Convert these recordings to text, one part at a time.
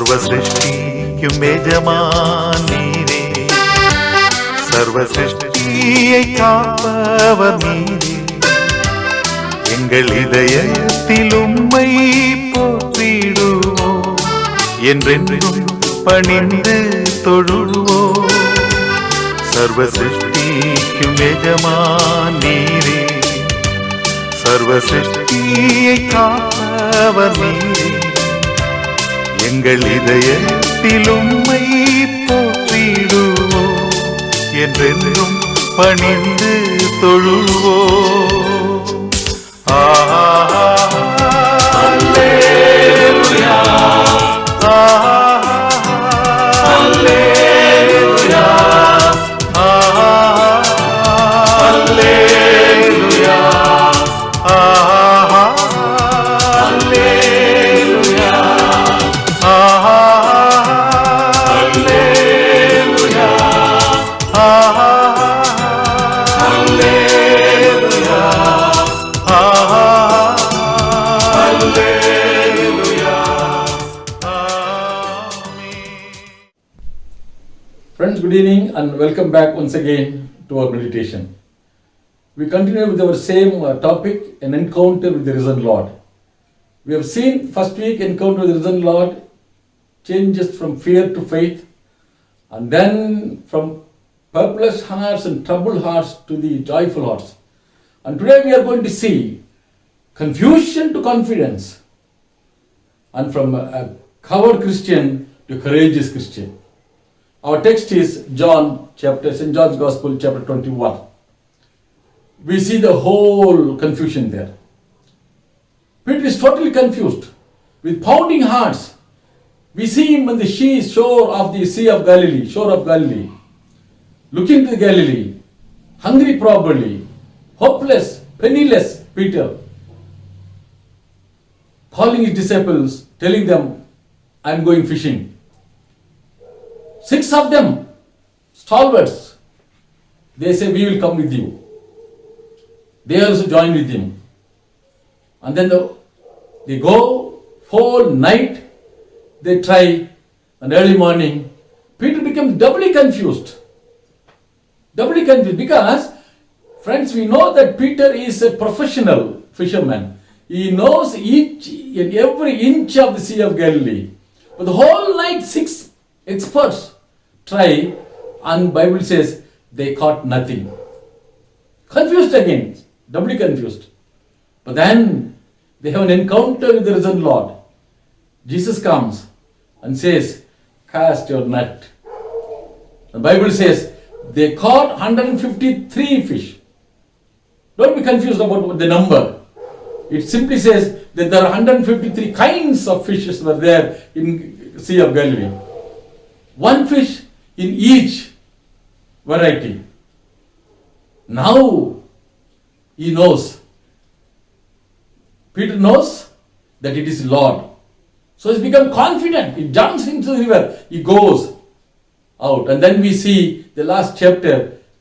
സർവ സൃഷ്ടിക്കും യജമാൻ നീരേ, സർവ സൃഷ്ടിயை காப்பவர் நீரே. எங்கள் இதயத்தில் உம்மை போற்றிடுவோம், என்றென்றும் பணிந்து தொழுவோம். சர்வ சிருஷ்டிக்கும் எஜமான் நீரே, சர்வ சிருஷ்டியை காப்பவர் நீரே. எங்கள் இதயத்தில் உம்மை போற்றிடுவோம், என்றென்றும் பணிந்து தொழுவோம். அல்லேலூயா, அல்லேலூயா, அல்லேலூயா, அல்லேலூயா, Friends, good evening and welcome back once again to our meditation. We continue with our same topic, an encounter with the risen Lord. We have seen first week encounter with the risen Lord changes from fear to faith, and then from perplexed hearts and troubled hearts to the joyful hearts. And today we are going to see confusion to confidence, and from a coward Christian to courageous Christian. Our text is St. John's Gospel, chapter 21. We see the whole confusion there. Peter is totally confused, with pounding hearts. We see him on the shore of the Sea of Galilee, looking to Galilee, hungry probably, hopeless, penniless Peter, calling his disciples, telling them, I am going fishing. 6 of them, stalwarts, they say, we will come with you. They also join with him. And then they go, whole night, they try, and early morning, Peter becomes doubly confused. Because, friends, we know that Peter is a professional fisherman. He knows each and every inch of the Sea of Galilee. But the whole night, 6 experts try, and Bible says they caught nothing. Confused again, doubly confused. But then they have an encounter with the risen Lord. Jesus comes and says, cast your net. The Bible says they caught 153 fish. Don't be confused about the number. It simply says that there are 153 kinds of fishes were there in Sea of Galilee. One fish in each variety. Now he knows. Peter knows that it is Lord. So he's become confident. He jumps into the river. He goes out. And then we see the last chapter.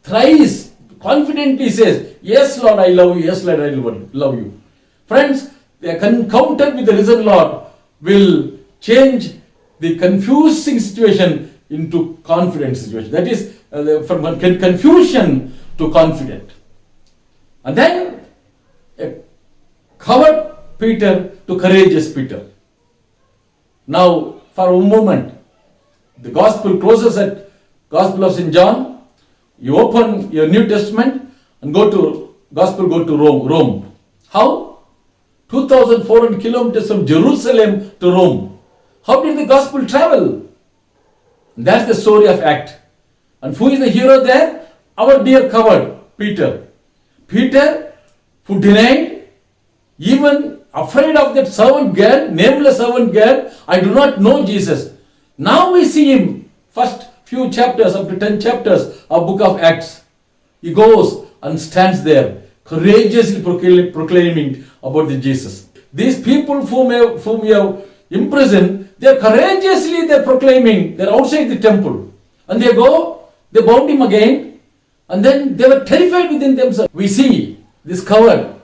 Thrice confidently says, yes, Lord, I love you. Yes, Lord, I love you. Friends, the encounter with the risen Lord will change the confusing situation into confident situation. That is, from confusion to confident. And then a coward Peter to courageous Peter. Now, for a moment, the Gospel closes at Gospel of St. John. You open your New Testament and go to Rome. How? 2,400 kilometers from Jerusalem to Rome. How did the Gospel travel? That's the story of Acts. And who is the hero there? Our dear coward, Peter. Peter, who denied, even afraid of that servant girl, nameless servant girl, I do not know Jesus. Now we see him, first few chapters, up to 10 chapters of book of Acts. He goes and stands there, courageously proclaiming about the Jesus. These people whom we have imprisoned, they are courageously proclaiming. They are outside the temple. And they go, they bound him again, and then they were terrified within themselves. We see this coward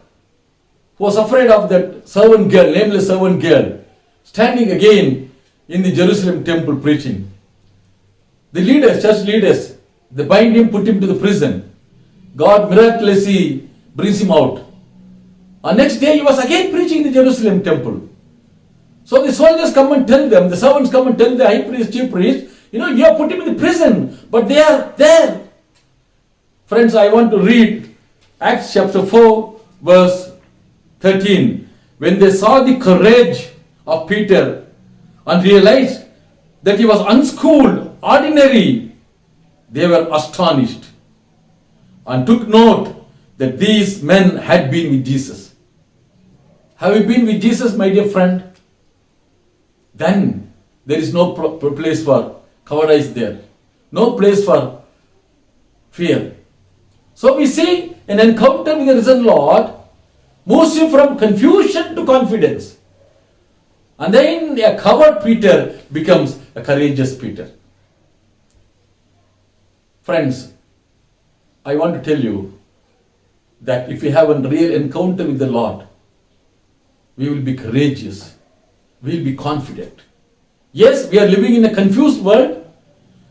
who was afraid of that servant girl, nameless servant girl, standing again in the Jerusalem temple preaching. The leaders, church leaders, they bind him, put him to the prison. God miraculously brings him out. And next day he was again preaching in the Jerusalem temple. So the soldiers come and tell them, the servants come and tell the high priest, chief priest, you have put him in the prison, but they are there. Friends, I want to read Acts chapter 4, verse 13. When they saw the courage of Peter and realized that he was unschooled, ordinary, they were astonished and took note that these men had been with Jesus. Have you been with Jesus, my dear friend? Then there is no place for cowardice there. No place for fear. So we see an encounter with the risen Lord moves you from confusion to confidence. And then a coward Peter becomes a courageous Peter. Friends, I want to tell you that if we have a real encounter with the Lord, we will be courageous. We will be confident. Yes, we are living in a confused world.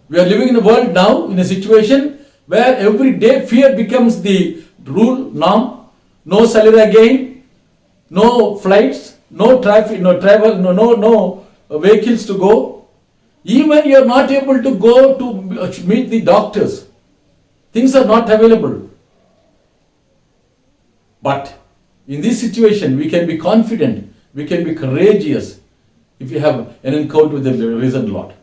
We are living in a world now, in a situation where every day fear becomes the rule, norm. No salary again, no flights, no traffic, no travel, no vehicles to go. Even you are not able to go to meet the doctors. Things are not available. But in this situation, we can be confident, we can be courageous if we have an encounter with the risen Lord.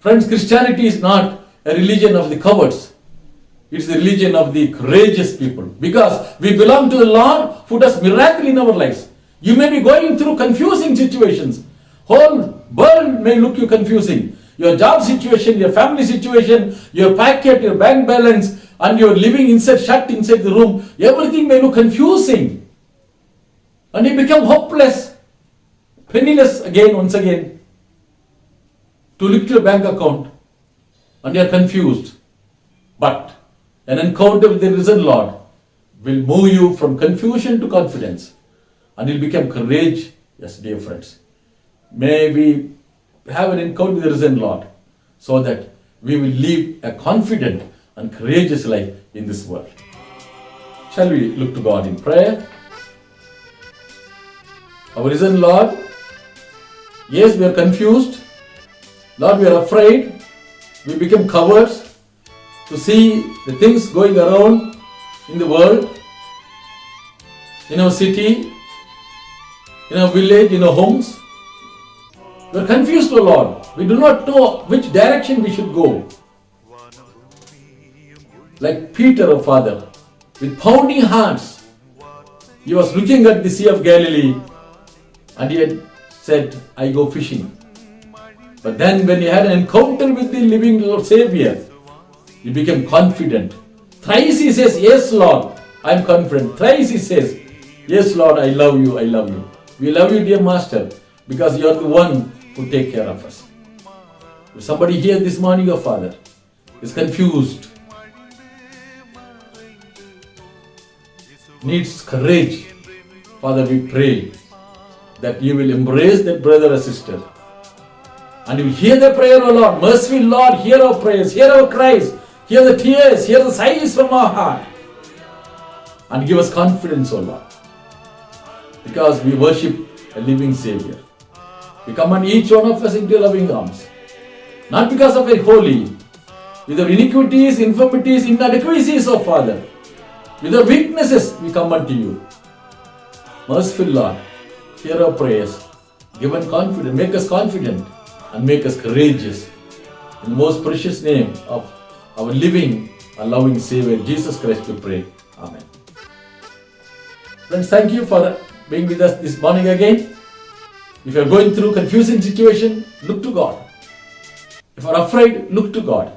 Friends, Christianity is not a religion of the cowards. It's the religion of the courageous people. Because we belong to the Lord who does miracle in our lives. You may be going through confusing situations. Whole world may look you confusing. Your job situation, your family situation, your packet, your bank balance, and you're living shut inside the room. Everything may look confusing. And you become hopeless, penniless once again. To look to your bank account. And you're confused. But an encounter with the risen Lord will move you from confusion to confidence. And you'll become courageous, yes, dear friends. May we have an encounter with the risen Lord so that we will live a confident and courageous life in this world. Shall we look to God in prayer? Our risen Lord, yes, we are confused. Lord, we are afraid. We become cowards to see the things going around in the world, in our city, in our village, in our homes. We are confused, O Lord. We do not know which direction we should go. Like Peter, O Father, with pounding hearts, he was looking at the Sea of Galilee and he had said, I go fishing. But then when he had an encounter with the living Lord Savior, he became confident. Thrice he says, yes, Lord, I am confident. Thrice he says, yes, Lord, I love you, I love you. We love you, dear Master, because you are the one who take care of us. If somebody here this morning, your Father, is confused, needs courage, Father, we pray that you will embrace that brother or sister. And you will hear the prayer, O Lord. Merciful Lord, hear our prayers, hear our cries, hear the tears, hear the sighs from our heart. And give us confidence, O Lord. Because we worship a living Savior. We command each one of us into your loving arms. Not because of a holy, with our iniquities, infirmities, inadequacies, O Father. With our weaknesses, we come unto you. Merciful Lord, hear our prayers. Give us confidence, make us confident and make us courageous. In the most precious name of our living and loving Savior, Jesus Christ, we pray. Amen. Friends, thank you for being with us this morning again. If you are going through confusing situation, look to God. If you are afraid, look to God.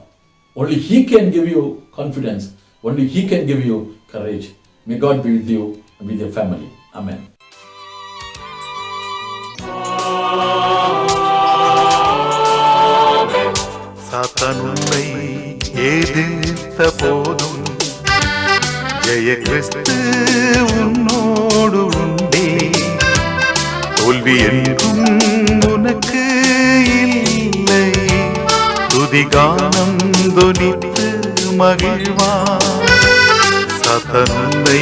Only He can give you confidence. Only He can give you courage. May God be with you and with your family. Amen. சாத்தானுன்னை எதிர்த்த போதும் ஜெய கிறிஸ்து உன்னோடு உண்டே தோல்வி என்றும் உனக்கு இல்லை. துதிகானம் தொனித்து மகிழ்வான். சாத்தான் உன்னை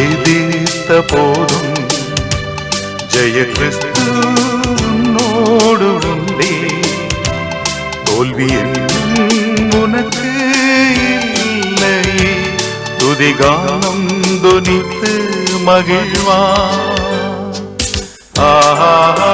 எதிர்த்த போதும் ஜெய கிறிஸ்து உன்னோடு உண்டே. தோல்வி என்றும் உனக்கு இல்லை. துதிகானம் தொனித்து மகிழ்வான். ஆஹா